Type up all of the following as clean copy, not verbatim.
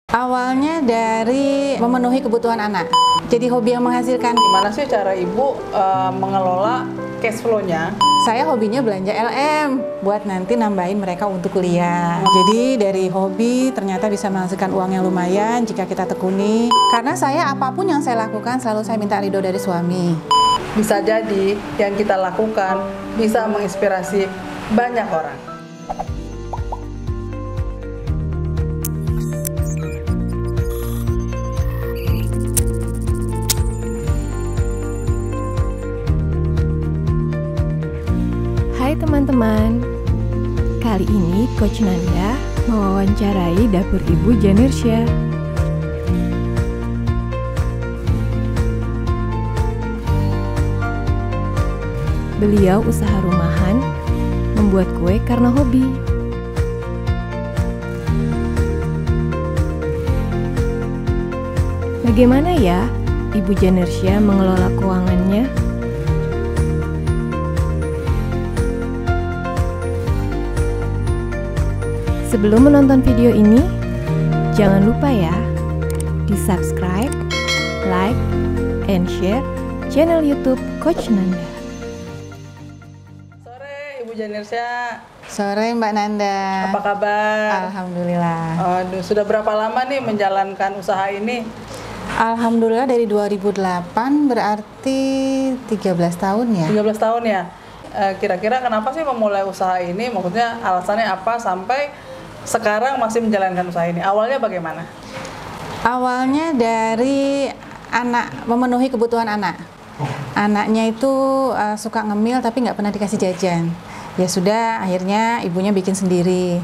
Awalnya dari memenuhi kebutuhan anak, jadi hobi yang menghasilkan. Gimana sih cara ibu mengelola cash flow-nya? Saya hobinya belanja LM buat nanti nambahin mereka untuk kuliah. Jadi dari hobi ternyata bisa menghasilkan uang yang lumayan jika kita tekuni. Karena saya apapun yang saya lakukan selalu saya minta ridho dari suami. Bisa jadi yang kita lakukan bisa menginspirasi banyak orang. Hai teman-teman, kali ini Coach Nanda mewawancarai dapur Ibu Janersya. Beliau usaha rumahan, membuat kue karena hobi. Bagaimana ya Ibu Janersya mengelola keuangannya? Sebelum menonton video ini, jangan lupa ya, di-subscribe, like, and share channel YouTube Coach Nanda. Sore Ibu Janersya. Sore Mbak Nanda. Apa kabar? Alhamdulillah. Aduh, sudah berapa lama nih menjalankan usaha ini? Alhamdulillah dari 2008 berarti 13 tahun ya. 13 tahun ya? Kira-kira kenapa sih memulai usaha ini? Maksudnya alasannya apa sampai sekarang masih menjalankan usaha ini? Awalnya bagaimana? Awalnya dari anak, memenuhi kebutuhan anak. Anaknya itu suka ngemil tapi nggak pernah dikasih jajan. Ya sudah, akhirnya ibunya bikin sendiri.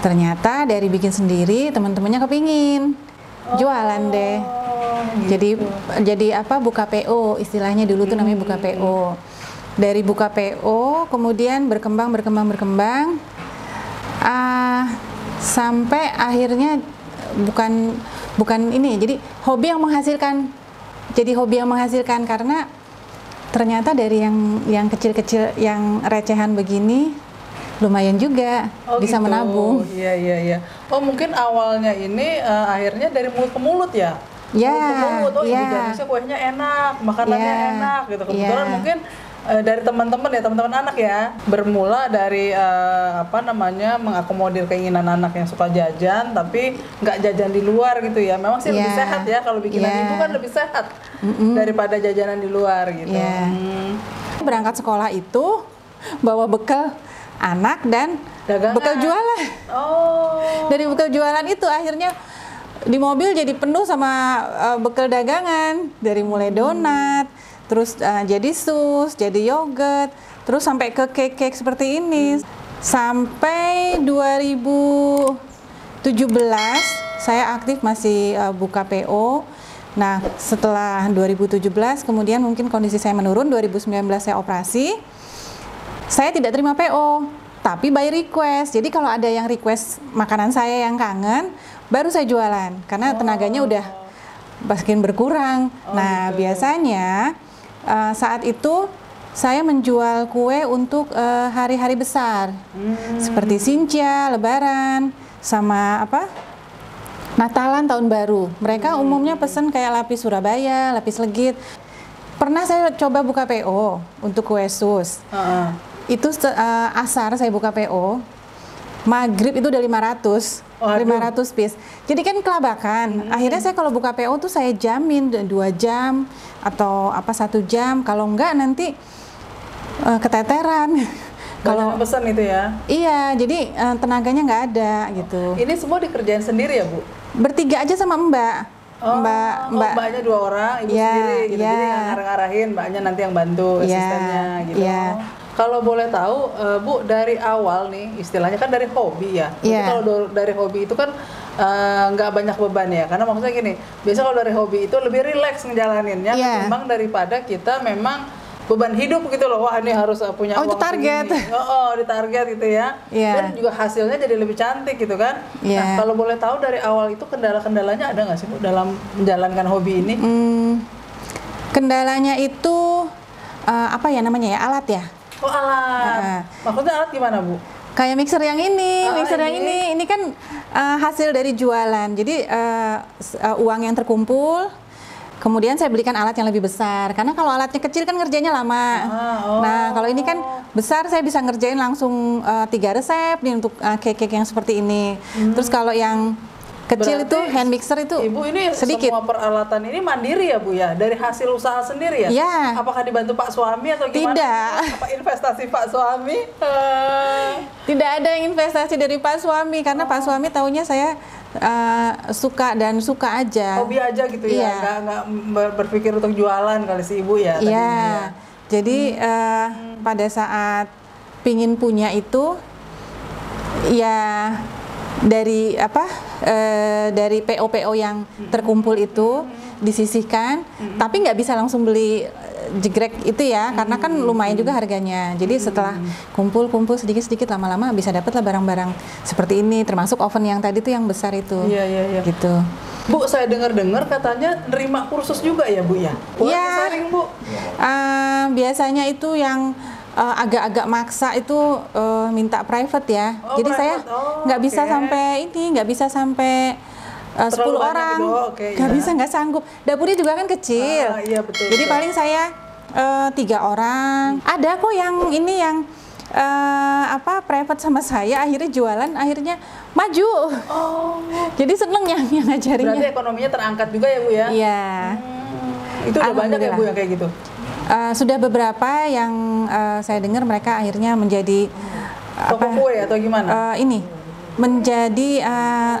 Ternyata dari bikin sendiri teman-temannya kepingin jualan deh. Gitu. Jadi apa, buka PO istilahnya dulu tuh namanya buka PO. Dari buka PO kemudian berkembang sampai akhirnya bukan ini, jadi hobi yang menghasilkan karena ternyata dari yang kecil-kecil, yang recehan begini lumayan juga bisa gitu. menabung. Iya. Oh, mungkin awalnya ini akhirnya dari mulut ke mulut ya? Ya, mulut ke mulut. Oh, Ibu ya. Janersya kuenya enak, makanannya Ya, enak gitu. Kebetulan ya. mungkin dari teman-teman anak ya, bermula dari mengakomodir keinginan anak yang suka jajan tapi nggak jajan di luar gitu ya. Memang sih lebih sehat ya, kalau bikinan ibu kan lebih sehat daripada jajanan di luar gitu. Berangkat sekolah itu bawa bekal anak dan dagangan. bekal jualan. Dari bekal jualan itu akhirnya di mobil jadi penuh sama bekal dagangan, dari mulai donat, terus jadi sus, jadi yogurt, terus sampai ke cake seperti ini. Sampai 2017 saya aktif masih buka PO. Nah, setelah 2017 kemudian mungkin kondisi saya menurun, 2019 saya operasi. Saya tidak terima PO, tapi by request. Jadi kalau ada yang request makanan saya yang kangen, baru saya jualan karena tenaganya udah makin berkurang. Nah, biasanya saat itu saya menjual kue untuk hari-hari besar, seperti Sinca, Lebaran, sama Natalan, Tahun Baru. Mereka umumnya pesen kayak lapis Surabaya, lapis legit. Pernah saya coba buka PO untuk kue sus. Itu asar saya buka PO, maghrib itu udah 500 piece. Jadi kan kelabakan. Akhirnya saya kalau buka PO tuh saya jamin 2 jam atau 1 jam. Kalau enggak nanti keteteran. Kalau pesan itu ya? Iya, jadi tenaganya nggak ada gitu. Ini semua dikerjain sendiri ya, Bu? Bertiga aja sama Mbak. Mbaknya 2 orang, ibu sendiri gitu. Jadi ngarah-ngarahin, mbaknya nanti yang bantu asistennya gitu. Kalau boleh tahu, Bu, dari awal nih, istilahnya kan dari hobi ya. Jadi kalau dari hobi itu kan nggak banyak beban ya. Karena maksudnya gini, biasanya kalau dari hobi itu lebih rileks ngejalaninnya ketimbang daripada kita memang beban hidup gitu loh. Wah, ini harus punya uang itu target. Ditarget gitu ya. Dan juga hasilnya jadi lebih cantik gitu kan. Nah, kalau boleh tahu dari awal itu kendala-kendalanya ada nggak sih, Bu, dalam menjalankan hobi ini? Kendalanya itu apa ya namanya ya, alat ya. Alat. Maksudnya alat gimana, Bu? Kayak mixer yang ini, ini kan hasil dari jualan. Jadi uang yang terkumpul, kemudian saya belikan alat yang lebih besar. Karena kalau alatnya kecil kan ngerjainnya lama. Nah, kalau ini kan besar, saya bisa ngerjain langsung 3 resep nih untuk cake-cake yang seperti ini. Terus kalau yang kecil berarti, itu hand mixer itu Ibu ini sedikit. Semua peralatan ini mandiri ya Bu ya? Dari hasil usaha sendiri ya? Ya. Apakah dibantu Pak suami atau gimana? Tidak. Apa investasi Pak suami? Tidak ada investasi dari Pak suami karena Pak suami taunya saya suka aja. Hobi aja gitu ya? Nggak berpikir untuk jualan kali si Ibu ya? Iya. Jadi pada saat pingin punya itu ya dari dari PO-PO yang terkumpul itu disisihkan, tapi nggak bisa langsung beli jegrek itu ya, karena kan lumayan juga harganya. Jadi setelah kumpul sedikit-sedikit lama-lama bisa dapat lah barang-barang seperti ini, termasuk oven yang tadi tuh yang besar itu. Iya. Gitu. Bu, saya dengar-dengar katanya nerima kursus juga ya Bu ya? Boleh sharing Bu? Biasanya itu yang agak-agak maksa itu minta private ya. Jadi private. Saya nggak bisa sampai ini, nggak bisa sampai 10 orang, nggak bisa, nggak sanggup. Dapurnya juga kan kecil. Iya, betul. Jadi paling saya 3 orang. Ada kok yang ini yang private sama saya, akhirnya jualan, akhirnya maju. Jadi seneng yang ngajarinnya. Berarti ekonominya terangkat juga ya Bu ya? Iya. Itu udah banyak ya Bu yang kayak gitu? Sudah beberapa yang saya dengar mereka akhirnya menjadi toko kue atau gimana? Menjadi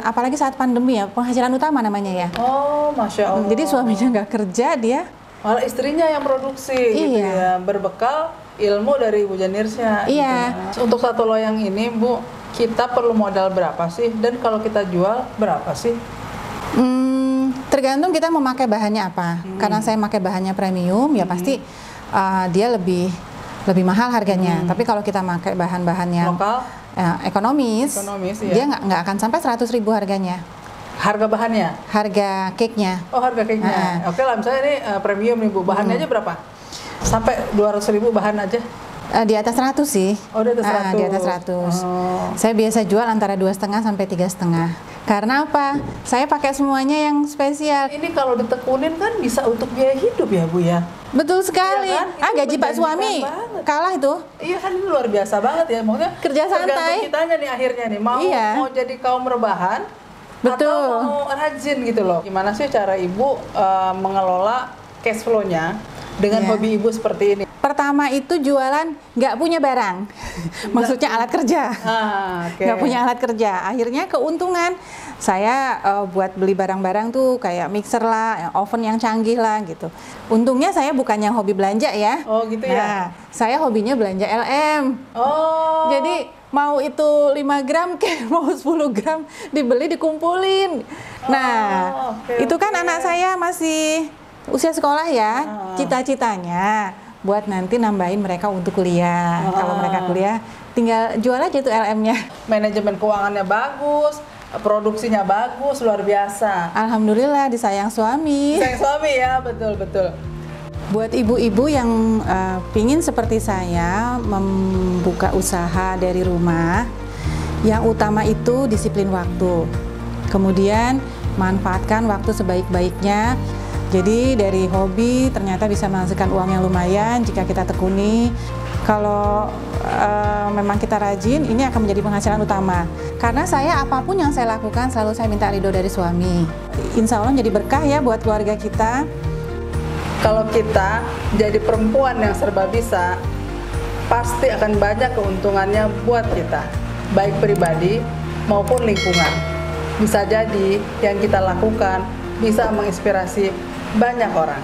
apalagi saat pandemi ya, penghasilan utama namanya ya. Oh, Masya Allah. Jadi suaminya nggak kerja, dia malah istrinya yang produksi gitu ya, berbekal ilmu dari Ibu Janirsya. Iya. Gitu. Untuk satu loyang ini Bu, kita perlu modal berapa sih? Dan kalau kita jual berapa sih? Tergantung kita memakai bahannya apa. Karena saya pakai bahannya premium, ya pasti dia lebih mahal harganya. Tapi kalau kita pakai bahan-bahan yang lokal, ekonomis ya. Dia nggak akan sampai 100.000 harganya. Harga bahannya? Harga cake-nya. Oh, harga cake-nya. Oke lah, misalnya ini premium nih Bu, bahannya aja berapa? Sampai 200.000 bahan aja? Di atas 100 sih. Oh, di atas 100. Di atas 100. Saya biasa jual antara 2,5 sampai 3,5. Karena apa? Saya pakai semuanya yang spesial. Ini kalau ditekunin kan bisa untuk biaya hidup ya Bu ya? Betul sekali. Iya kan? Gaji Pak suami kalah itu. Iya kan, ini luar biasa banget ya. Maksudnya kerja santai. Tergantung kitanya nih akhirnya nih. Mau jadi kaum rebahan. Betul. Atau mau rajin gitu loh. Gimana sih cara Ibu mengelola cash flow-nya dengan hobi Ibu seperti ini? Pertama itu jualan nggak punya barang, maksudnya alat kerja, nggak punya alat kerja. Akhirnya keuntungan saya buat beli barang-barang tuh kayak mixer lah, oven yang canggih lah gitu. Untungnya saya bukan yang hobi belanja ya. Oh gitu ya. Saya hobinya belanja LM. Oh. Jadi mau itu 5 gram kayak mau 10 gram dibeli dikumpulin. Nah, itu kan anak saya masih usia sekolah ya, cita-citanya buat nanti nambahin mereka untuk kuliah. Kalau mereka kuliah, tinggal jual aja tuh LM-nya. Manajemen keuangannya bagus, produksinya bagus, luar biasa. Alhamdulillah disayang suami. Disayang suami ya, betul-betul. Buat ibu-ibu yang pingin seperti saya membuka usaha dari rumah, yang utama itu disiplin waktu. Kemudian manfaatkan waktu sebaik-baiknya. Jadi dari hobi ternyata bisa menghasilkan uang yang lumayan jika kita tekuni. Kalau memang kita rajin, ini akan menjadi penghasilan utama. Karena saya apapun yang saya lakukan selalu saya minta ridho dari suami. Insya Allah jadi berkah ya buat keluarga kita. Kalau kita jadi perempuan yang serba bisa, pasti akan banyak keuntungannya buat kita, baik pribadi maupun lingkungan. Bisa jadi yang kita lakukan bisa menginspirasi banyak orang.